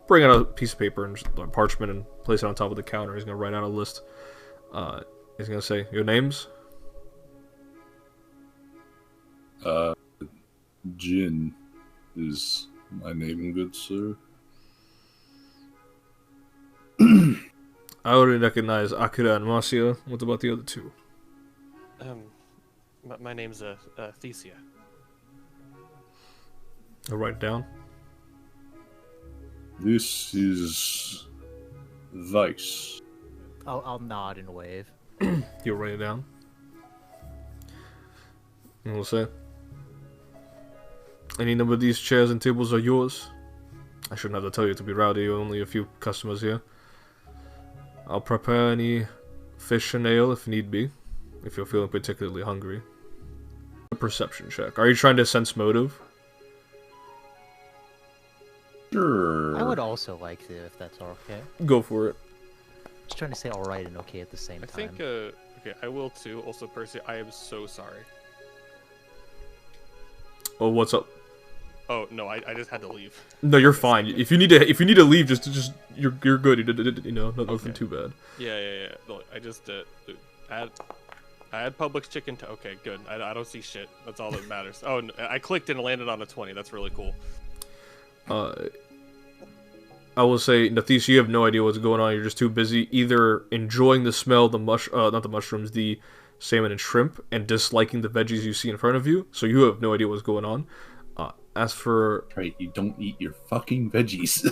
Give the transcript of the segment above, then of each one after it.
bring out a piece of paper and parchment and place it on top of the counter. He's gonna write out a list. He's gonna say, "Your names?" Jin is my name, good sir. I already recognize Akira and Marcia. What about the other two? My name's Thesia. I'll write it down. This is Vice. I'll nod and wave. You'll write it down. And we'll say, any number of these chairs and tables are yours. I shouldn't have to tell you to be rowdy, only a few customers here. I'll prepare any fish and ale if need be, if you're feeling particularly hungry. A perception check. Are you trying to sense motive? Sure. I would also like to, if that's okay. Go for it. Just trying to say alright and okay at the same time. I think, okay, I will too. Also, Percy, I am so sorry. Oh, what's up? Oh, no, I just had to leave. No, you're fine. If you need to leave, just you're good. You know, nothing too bad. Yeah. Look, I just I had Publix chicken. Okay, good. I don't see shit. That's all that matters. Oh, no, I clicked and landed on a 20. That's really cool. I will say, Nathis, you have no idea what's going on. You're just too busy either enjoying the smell, not the mushrooms, the salmon and shrimp, and disliking the veggies you see in front of you. So you have no idea what's going on. As for... Right, you don't eat your fucking veggies.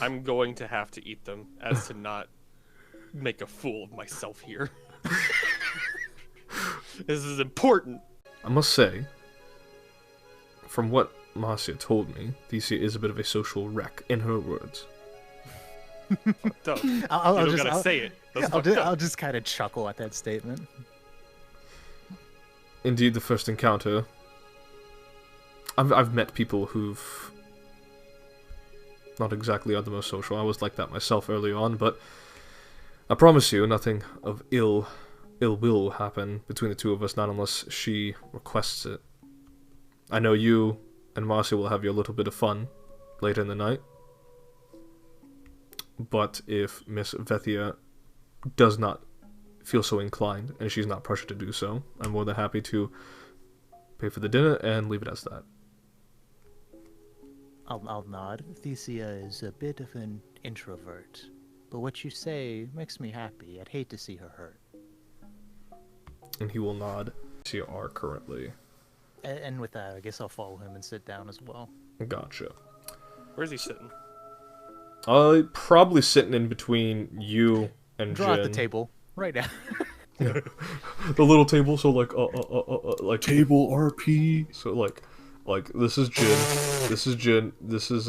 I'm going to have to eat them as to not make a fool of myself here. This is important. I must say, from what Marcia told me, Thesia is a bit of a social wreck, in her words. Fucked up. I'll you just gotta say it. That's fucked up. I'll just kind of chuckle at that statement. Indeed, the first encounter... I've met people who've not exactly are the most social. I was like that myself early on, but I promise you, nothing of ill will happen between the two of us, not unless she requests it. I know you and Marcia will have your little bit of fun later in the night, but if Miss Vethia does not feel so inclined, and she's not pressured to do so, I'm more than happy to pay for the dinner and leave it as that. I'll nod. Thesia is a bit of an introvert, but what you say makes me happy. I'd hate to see her hurt. And he will nod. You are currently. And with that, I guess I'll follow him and sit down as well. Gotcha. Where's he sitting? Probably sitting in between you and Draw Jin. at the table right now. Yeah. The little table, so like Table RP. so like this is Jin, this is Jin, this is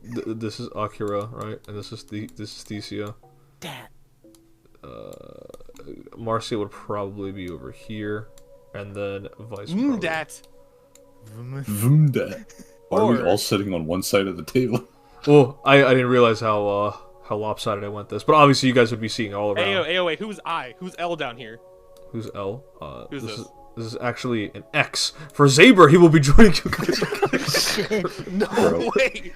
this is Akira, right? And this is Thesia. Dad. Marcia would probably be over here, and then Vice. Probably. Dat. Vumda. Why are we all sitting on one side of the table? Well, I didn't realize how lopsided I went this, but obviously you guys would be seeing all around. Wait, who's I? Who's L down here? Who's L? Who's this? This is actually an X. For Zaber, he will be joining you guys. Shit. No way!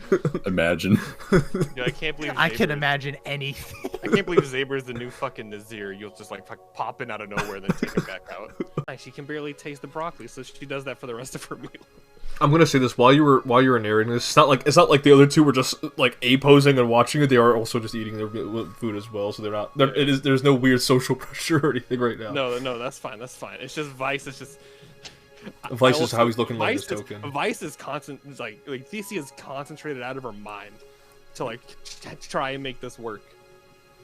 Imagine. Dude, I can't believe I can Zaber- imagine anything. I can't believe Zaber is the new fucking Nazir. You'll just like pop in out of nowhere and then take it back out. She can barely taste the broccoli, so she does that for the rest of her meal. I'm gonna say this while you were narrating this. It's not like the other two were just like posing and watching it. They are also just eating their food as well. So they're not. There's no weird social pressure or anything right now. No, that's fine. That's fine. It's just Vice. It's just Vice is how he's looking like this token. Vice is constant. Like Thesia is concentrated out of her mind to like try and make this work.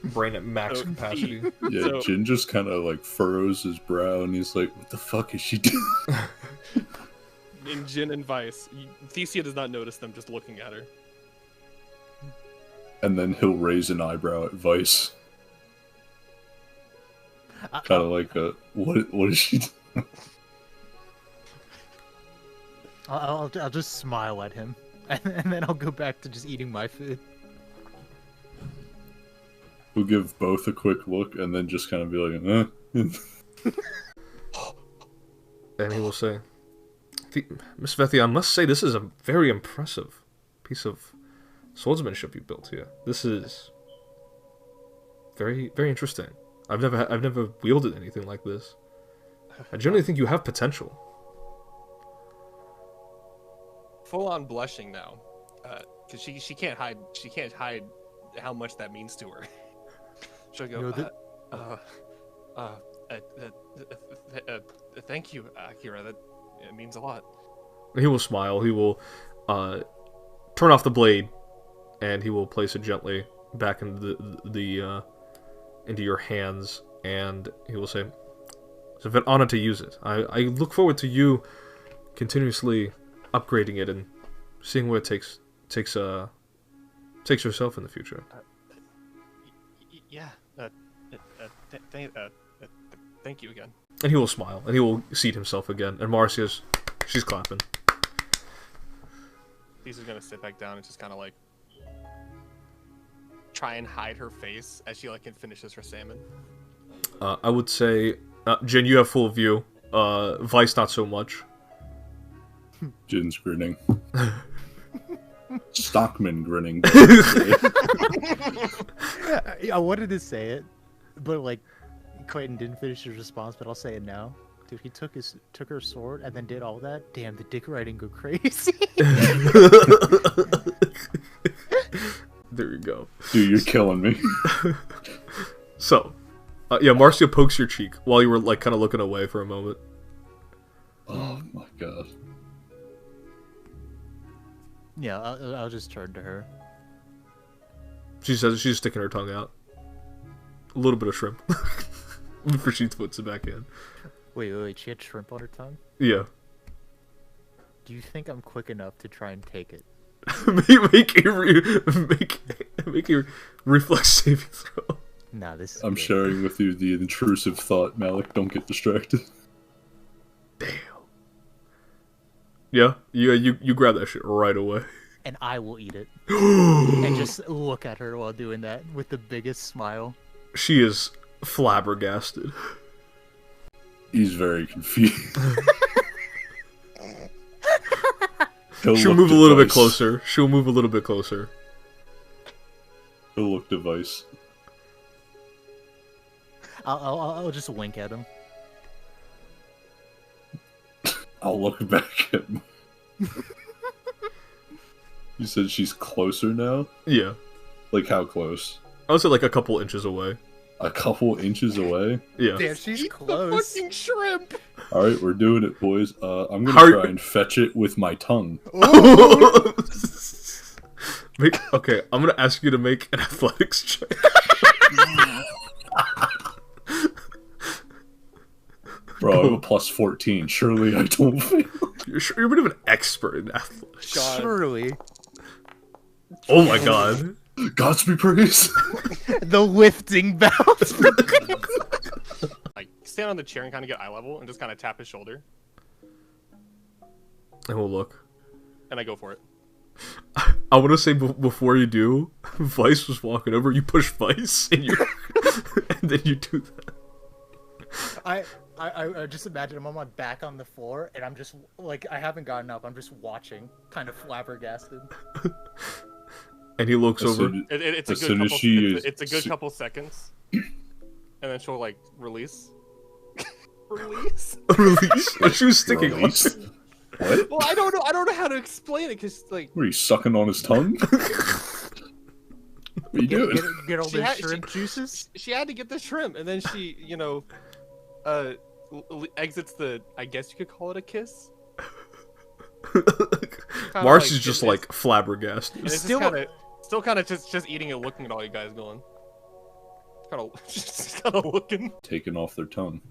Brain at max capacity. Yeah, So- Jin just kind of like furrows his brow and he's like, "What the fuck is she doing?" In Jin and Vice, Thesia does not notice them just looking at her. And then he'll raise an eyebrow at Vice. Kind of like what is she doing? I'll just smile at him, and then I'll go back to just eating my food. We'll give both a quick look and then just kind of be like, And he will say, Miss Vethia, I must say this is a very impressive piece of swordsmanship you built here. This is very, very interesting. I've never wielded anything like this. I generally think you have potential. Full on blushing now, because she can't hide. She can't hide how much that means to her. She'll go. Thank you, Akira. That it means a lot. He will smile. He will turn off the blade, and he will place it gently back into into your hands, and he will say, "It's an honor to use it. I look forward to you continuously upgrading it and seeing where it takes yourself in the future." Yeah. Thank you again. And he will smile, and he will seat himself again. And Marcia's, she's clapping. Lisa's gonna sit back down and just kind of like try and hide her face as she finishes her salmon. I would say, Jin, you have full view. Vice, not so much. Jin's grinning. Stockman grinning. I wanted to say it, but like Clayton didn't finish his response, but I'll say it now. Dude, he took her sword and then did all that. Damn, the dick riding go crazy. There you go. Dude, you're killing me. So, yeah, Marcia pokes your cheek while you were like kind of looking away for a moment. Oh my god. Yeah, I'll just turn to her. She says she's sticking her tongue out. A little bit of shrimp. Before she puts it back in. Wait, she had shrimp on her tongue? Yeah. Do you think I'm quick enough to try and take it? make a reflex saving throw. Nah, this is I'm good. sharing with you the intrusive thought, Malik. Don't get distracted. Damn. Yeah, you grab that shit right away. And I will eat it. And just look at her while doing that with the biggest smile. She is flabbergasted. He's very confused. She'll move a little bit closer. She'll move a little bit closer. He'll look to Vice. I'll just wink at him. I'll look back at him. You said she's closer now? Yeah. Like how close? I would say like a couple inches away. A couple inches away? Yeah. Damn, she's Eat close. the fucking shrimp. Alright, we're doing it, boys. I'm gonna try and fetch it with my tongue. Okay, I'm gonna ask you to make an athletics check. Bro, I'm a plus 14. Surely I don't fail. You're a bit of an expert in athletics. God. Surely. Oh my god. Gods be praised. The lifting bout. Like stand on the chair and kind of get eye level and just kind of tap his shoulder, And we'll look. and I go for it. I want to say before you do, Vice was walking over. You push Vice, and and then you do that. I just imagine I'm on my back on the floor, and I'm just like I haven't gotten up. I'm just watching, kind of flabbergasted. And he looks over. It's a As good soon as couple. she It's, is- it's a good couple seconds, and then she'll like release. Release. Release. She was sticking on. Release? What? Well, I don't know. I don't know how to explain it because like What are you sucking on his tongue? What are you doing? Get all She the had- shrimp juices. she had to get the shrimp, and then she, exits the. I guess you could call it a kiss. Marcy's like- just it's- like flabbergasted. And it's Still- still kind of just eating it, looking at all you guys, going. Kind of, just kind of looking. Taking off their tongue.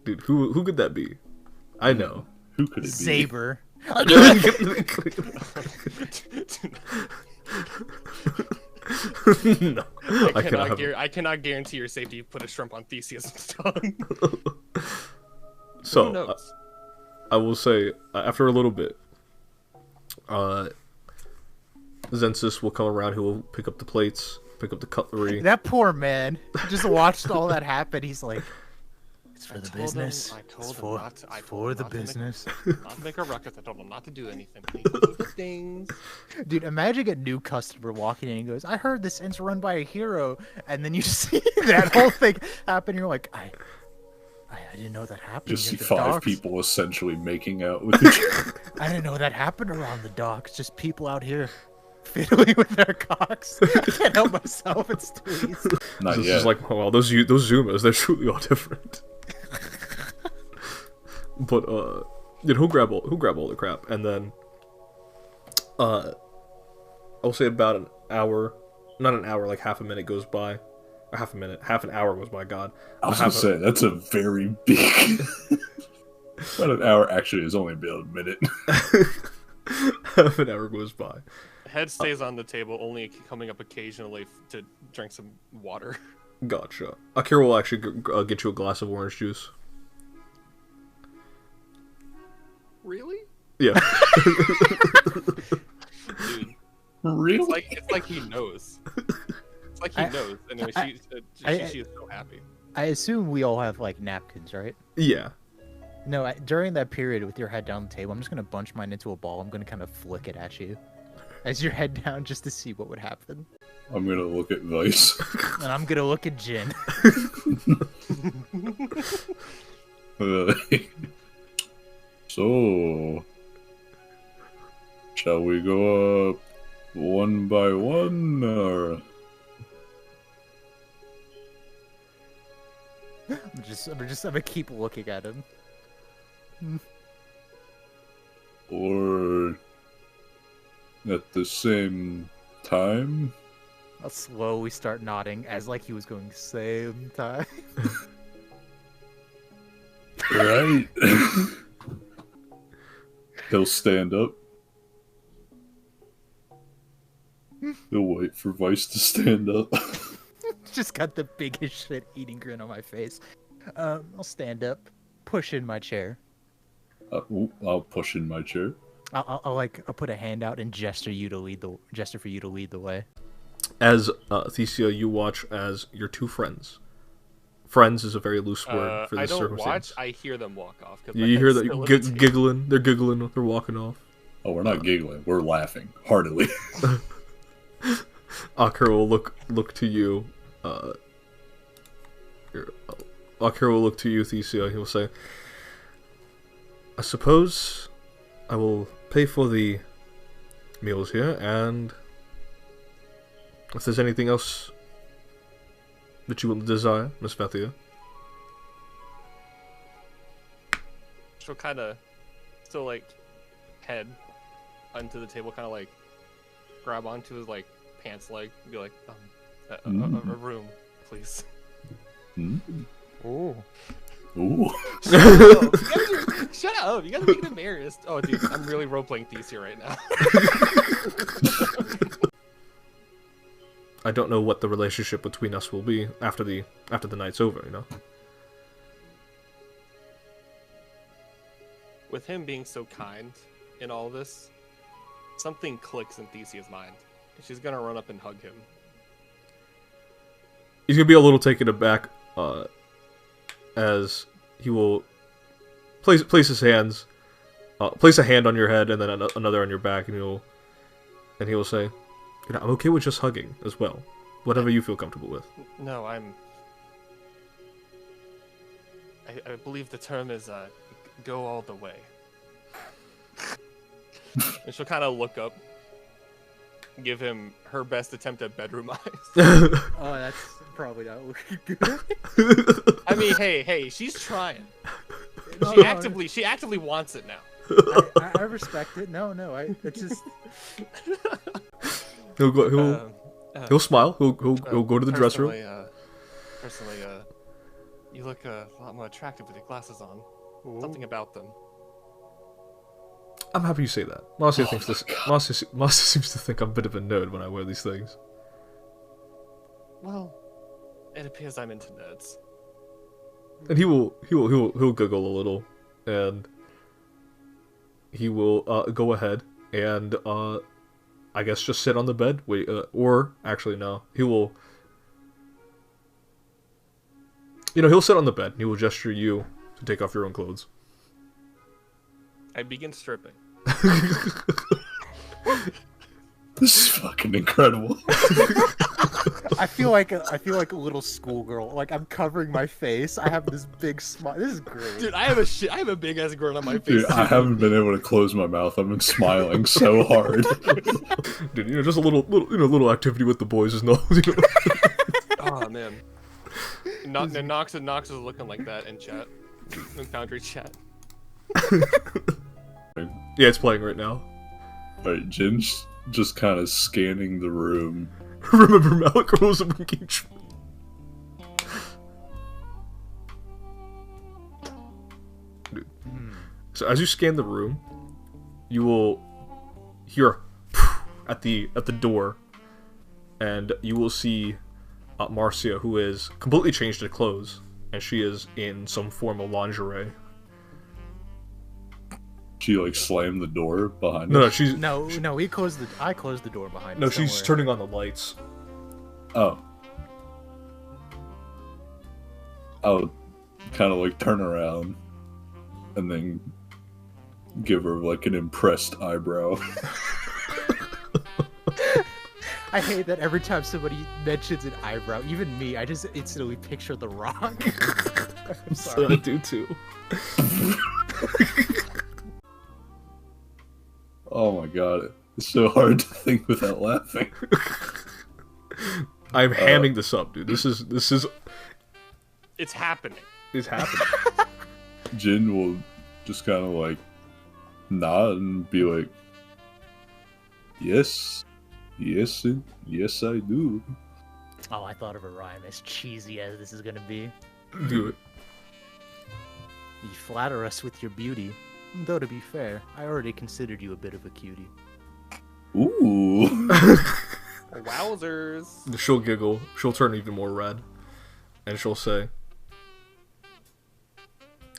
Dude, who could that be? I know. Who could it be? Saber. No, I cannot have I cannot guarantee your safety. You put a shrimp on Theseus' tongue. Who So, knows? I will say, after a little bit, Zensis will come around. He will pick up the plates, pick up the cutlery. That poor man just watched all that happen. He's like, It's for the business. I told It's him for, not to. I it's told for him the not to make- business. Not to make a ruckus. I told him not to do anything. He would do things. Dude, imagine a new customer walking in and goes, I heard this int's run by a hero. And then you see that whole thing happen. You're like, I didn't know that happened. Just see at the 5 docks. people essentially making out with each other. I didn't know that happened around the docks. Just people out here fiddling with their cocks. I can't help myself. It's too easy. Not This yet. is like, wow, those Zoomers, they're truly all different. But he'll grab all the crap, and then I'll say about an hour, not an hour, like half a minute goes by, or half an hour goes by. God, I was gonna say that's a very big. About an hour actually is only about a minute. half an hour goes by. Head stays on the table, only coming up occasionally to drink some water. Gotcha. Akira will actually get you a glass of orange juice. Really? Yeah. Dude, Really? it's like he knows. It's like he knows. Anyway, she is so happy. I assume we all have like napkins, right? Yeah. No, during that period with your head down the table, I'm just gonna bunch mine into a ball. I'm gonna kind of flick it at you as your head down, just to see what would happen. I'm gonna look at Vice. And I'm gonna look at Jin. So, shall we go up one by one, or I'm gonna keep looking at him. or at the same time? I'll slowly start nodding as like he was going same time. Right. He'll stand up. He'll wait for Vice to stand up. Just got the biggest shit eating grin on my face. I'll stand up, push in my chair. I'll push in my chair. I'll put a hand out and gesture for you to lead the way. As Thesia, you watch as your two friends. Friends is a very loose word for I this don't circumstance. watch. I hear them walk off. 'Cause You my hear head's that still in the table. giggling. They're giggling. They're walking off. Oh, we're not giggling. We're laughing heartily. Akira will look to you. Akira will look to you, Thesia. He will say, "I suppose I will pay for the meals here, and if there's anything else that you will desire, Miss Vethia." She'll kind of still like head onto the table, kind of like grab onto his like pants leg, and be like, a room, please. Oh. Ooh. Shut up! You guys are making him embarrassed. Oh, dude, I'm really role playing Thesia right now. I don't know what the relationship between us will be after the night's over. You know. With him being so kind in all this, something clicks in Thesia's mind. And she's gonna run up and hug him. He's gonna be a little taken aback, as he will place his hands, place a hand on your head and then another on your back, and he will say, "You know, I'm okay with just hugging as well, whatever you feel comfortable with." No, I believe the term is go all the way. And she'll kind of look up, give him her best attempt at bedroom eyes. Oh, that's probably not looking good. I mean, hey, she's trying. She actively wants it now. I respect it. No, it's just. He'll smile. He'll go to the dressing room. Personally, you look a lot more attractive with your glasses on. Something about them. I'm happy you say that. Marcia seems to think I'm a bit of a nerd when I wear these things. Well, it appears I'm into nerds. And he'll giggle a little, and he will go ahead and I guess just sit on the bed. Wait, or actually no, he will he'll sit on the bed and he will gesture you to take off your own clothes. I begin stripping. This is fucking incredible. I feel like a little schoolgirl. Like I'm covering my face. I have this big smile. This is great. Dude, I have a big ass grin on my face. Dude, I haven't been able to close my mouth. I've been smiling so hard. Dude, just a little activity with the boys is no. Oh man. Nox is looking like that in chat. In Foundry chat. Yeah, it's playing right now. Alright, Jin's just kind of scanning the room. Remember, Malik rules of engagement. Dude. So as you scan the room, you will hear at the door, and you will see Marcia, who is completely changed her clothes, and she is in some form of lingerie. She like slammed the door behind No, us. she's No, I closed the door behind no, us. Don't she's worry. turning on the lights. Oh. I'll kind of like turn around and then give her like an impressed eyebrow. I hate that every time somebody mentions an eyebrow, even me, I just instantly picture The Rock. I'm sorry. I do too. Oh my god, it's so hard to think without laughing. I'm hamming this up, dude. This is It's happening. is happening. Jin will just kind of like nod and be like, yes, yes, yes I do. Oh, I thought of a rhyme as cheesy as this is gonna be. Do it. You flatter us with your beauty. Though to be fair, I already considered you a bit of a cutie. Ooh. Wowzers. She'll giggle. She'll turn even more red, and she'll say,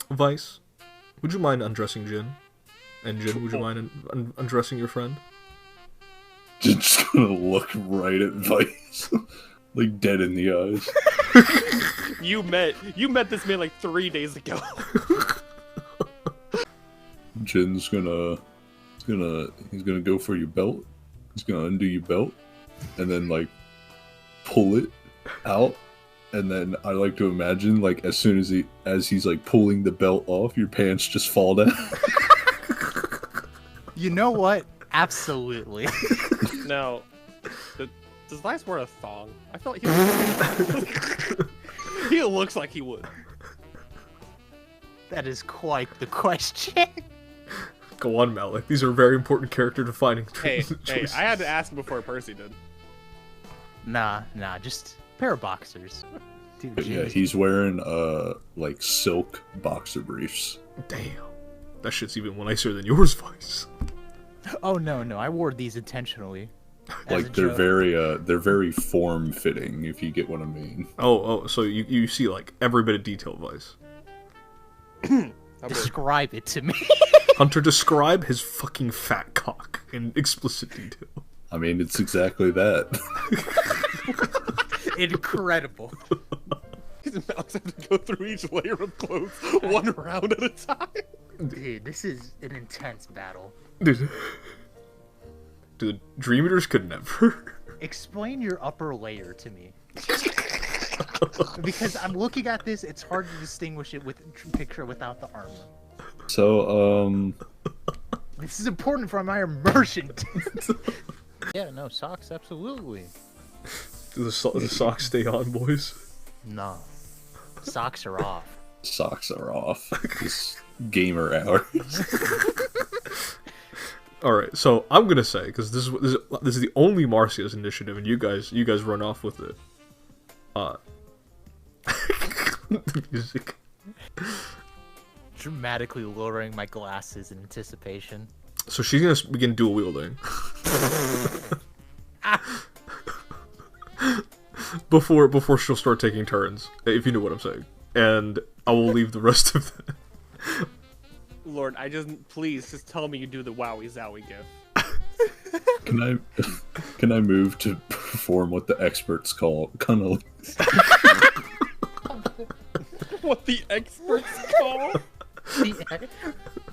"Vice, would you mind undressing Jin? And Jin, would you mind undressing your friend?" Jin's gonna look right at Vice, like dead in the eyes. You met this man like 3 days ago. Jin's gonna go for your belt. He's gonna undo your belt, and then like pull it out. And then I like to imagine like as soon as he's like pulling the belt off, your pants just fall down. You know what? Absolutely. Now, does Vice wear a thong? I feel like he looks like he would. That is quite the question. Go on, Malik. These are very important character defining Hey, choices. I had to ask him before Percy did. Nah, just a pair of boxers. Dude, But yeah, jeez. he's wearing like silk boxer briefs. Damn, that shit's even nicer than yours, Vice. Oh no, I wore these intentionally. as a Like they're joke. very form fitting, if you get what I mean. Oh, so you see like every bit of detail, Vice. Describe it to me. Hunter, describe his fucking fat cock in explicit detail. I mean, it's exactly that. Incredible. His mouths have to go through each layer of clothes one round at a time. Dude, this is an intense battle. Dude, Dream Eaters could never. Explain your upper layer to me. Because I'm looking at this, it's hard to distinguish it with picture without the armor. So, This is important for my immersion. Yeah, no, socks, absolutely. Do the socks stay on, boys? No. Socks are off. socks are off. This gamer hour. All right, so I'm gonna say because this is the only Marcia's initiative, and you guys run off with it. The music. Dramatically lowering my glasses in anticipation. So she's gonna begin dual wielding. Before she'll start taking turns, if you know what I'm saying, and I will leave the rest of that. Lord, please just tell me you do the wowie zowie gif. Can I move to perform what the experts call cunnilingus? what the experts call.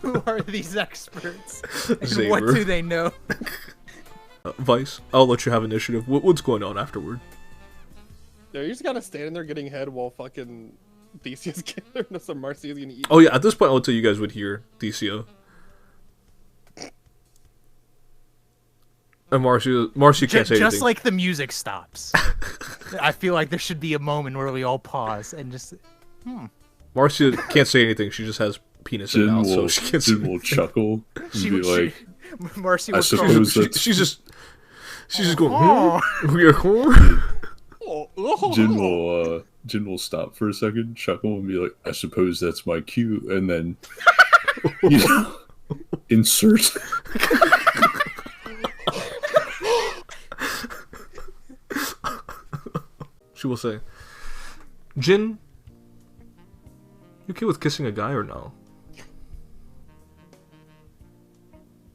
Who are these experts? And Xavier. what do they know? Vice, I'll let you have initiative. What's going on afterward? Yeah, you're just kind of standing there getting head while fucking Theseus getting some Marcy is gonna eat. Oh yeah, at this point, I'll tell you guys would hear Thesia. And Marcy can't say anything. Just like the music stops. I feel like there should be a moment where we all pause and just. Marcia can't say anything. She just has penis in Jin mouth, so will, she can't say Jin will anything. chuckle and She be would. like, Marcy I will suppose call. that's... She's just going. Oh. We're Jin will stop for a second, chuckle, and be like, I suppose that's my cue, and then, insert. She will say, Jin, you okay with kissing a guy or no?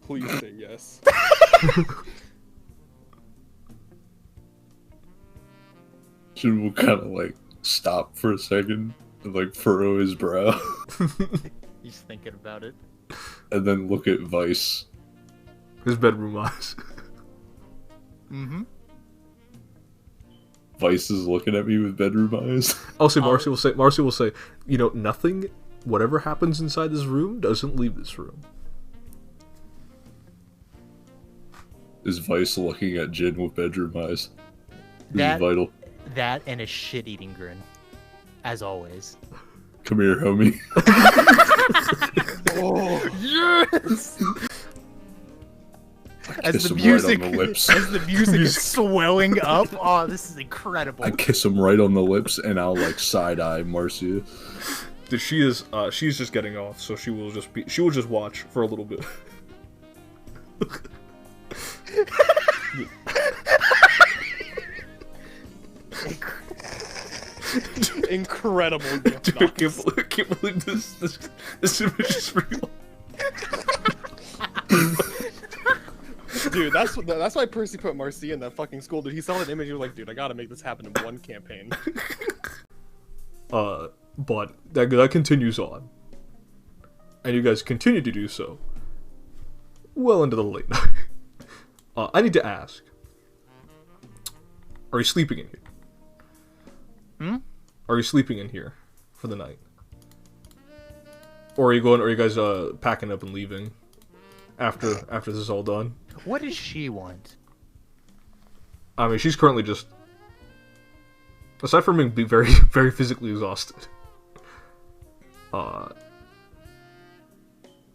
Please say yes. Jin will kind of like stop for a second and like furrow his brow, He's thinking about it. and then look at Vice. His bedroom eyes. Mm-hmm. Vice is looking at me with bedroom eyes. I'll say Marcy will say, you know, nothing, whatever happens inside this room doesn't leave this room. Is Vice looking at Jin with bedroom eyes? This That- is vital. That and a shit-eating grin, as always. Come here, homie. Oh, Yes. As Kiss the him music, right on the lips. as the music is swelling up. Oh, this is incredible. I kiss him right on the lips, and I'll like side eye Marcia. Dude, she's just getting off, so she will just watch for a little bit. incredible. Dude, I can't believe this image is real. Dude, that's why Percy put Marcy in that fucking school. Dude, he saw that image. He was like, dude, I gotta make this happen in one campaign. But that continues on, and you guys continue to do so well into the late night. I need to ask: are you sleeping in here? Are you sleeping in here for the night, or are you going? Are you guys packing up and leaving after this is all done? What does she want? I mean, she's currently just, aside from being very, very physically exhausted, I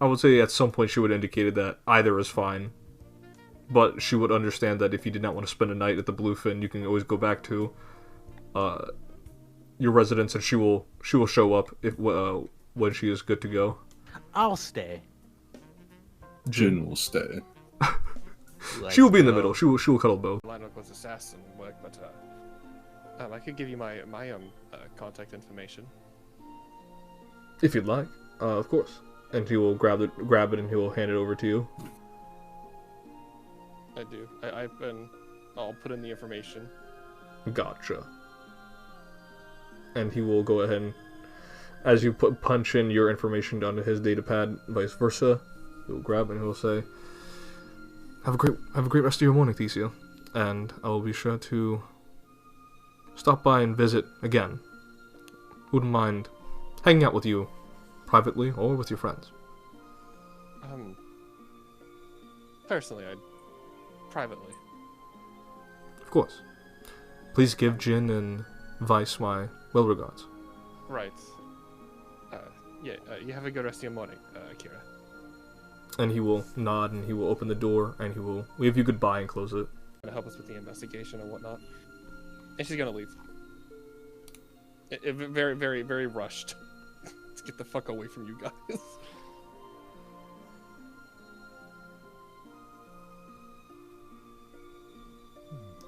would say at some point she would have indicated that either is fine, but she would understand that if you did not want to spend a night at the Bluefin, you can always go back to your residence, and she will show up if when she is good to go. I'll stay. Jin will stay. She will be in the middle. She will cuddle both. Line up with assassin work, but I could give you my contact information. If you'd like, of course. And he will grab it, and he will hand it over to you. I do. I'll put in the information. Gotcha. And he will go ahead and, as you punch in your information onto his data pad, vice versa, he'll grab it and he'll say, Have a great rest of your morning, Thesia. And I will be sure to stop by and visit again. Wouldn't mind hanging out with you privately or with your friends. Personally, privately. Of course. Please give Jin and Vice my well regards. Right. You have a good rest of your morning, Kira. And he will nod and he will open the door and he will wave you goodbye and close it. Gonna help us with the investigation and whatnot. And she's gonna leave. Very, very, very rushed. Let's get the fuck away from you guys.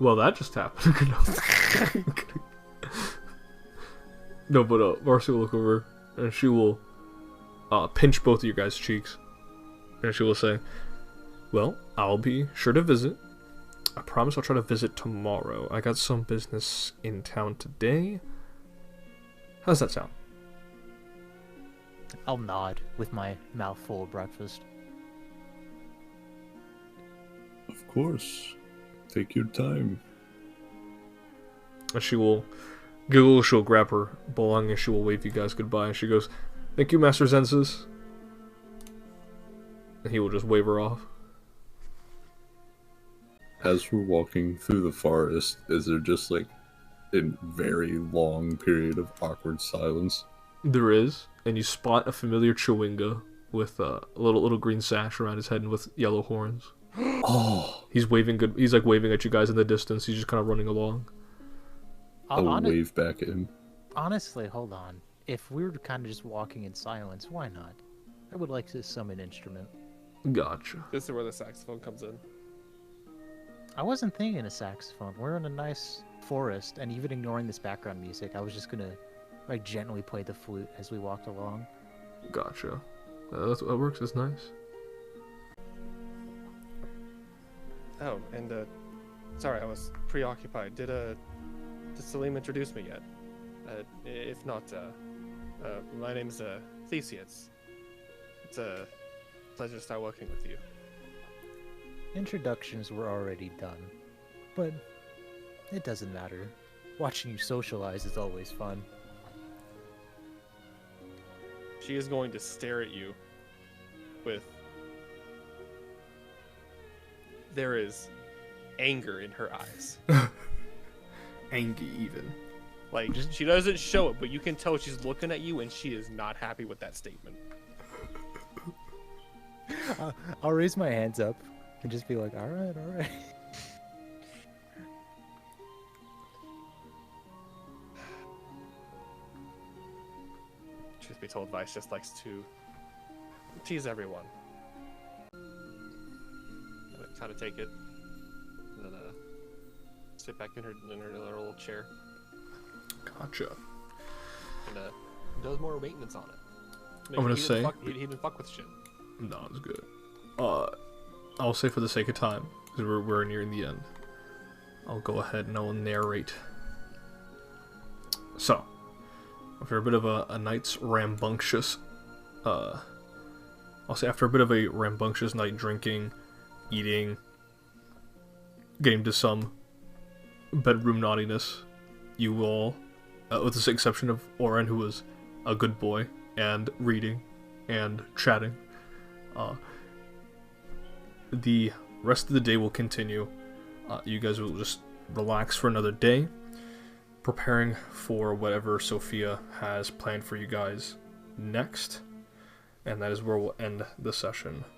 Well, that just happened. No, but Marcy will look over and she will pinch both of your guys' cheeks. And she will say, well, I'll be sure to visit. I promise I'll try to visit tomorrow. I got some business in town today. How's that sound? I'll nod with my mouth full of breakfast. Of course. Take your time. And she will giggle, she'll grab her bowling, and she will wave you guys goodbye. And she goes, "Thank you, Master Zensus." And he will just wave her off. As we're walking through the forest, is there just like a very long period of awkward silence? There is, and you spot a familiar Chewinga with a little green sash around his head and with yellow horns. Oh, He's waving good. He's like waving at you guys in the distance. He's just kind of running along. I'll wave back at him. Honestly, hold on. If we were kind of just walking in silence, why not? I would like to summon an instrument. Gotcha. This is where the saxophone comes in. I wasn't thinking a saxophone. We're in a nice forest, and even ignoring this background music, I was just gonna like gently play the flute as we walked along. Gotcha. That works. That's nice. Oh, and sorry, I was preoccupied. Did Salim introduce me yet? If not, my name's Theseus. It's a pleasure to start working with you. Introductions were already done, but it doesn't matter. Watching you socialize is always fun. She is going to stare at you with... There is anger in her eyes. Angry even. Like, she doesn't show it, but you can tell she's looking at you and she is not happy with that statement. I'll raise my hands up and just be like, all right. Truth be told, Vice just likes to tease everyone. And kind of take it, and then sit back in her little chair, Gotcha. and does more maintenance on it. I'm gonna He say he didn't fuck with shit. no, it's good. I'll say for the sake of time, because we're nearing the end, I'll go ahead and I will narrate. So, after a bit of a night's rambunctious, I'll say after a bit of a rambunctious night drinking, eating, getting to some bedroom naughtiness, you all, with the exception of Oren, who was a good boy, and reading, and chatting, the rest of the day will continue. You guys will just relax for another day, preparing for whatever Sophia has planned for you guys next, and that is where we'll end the session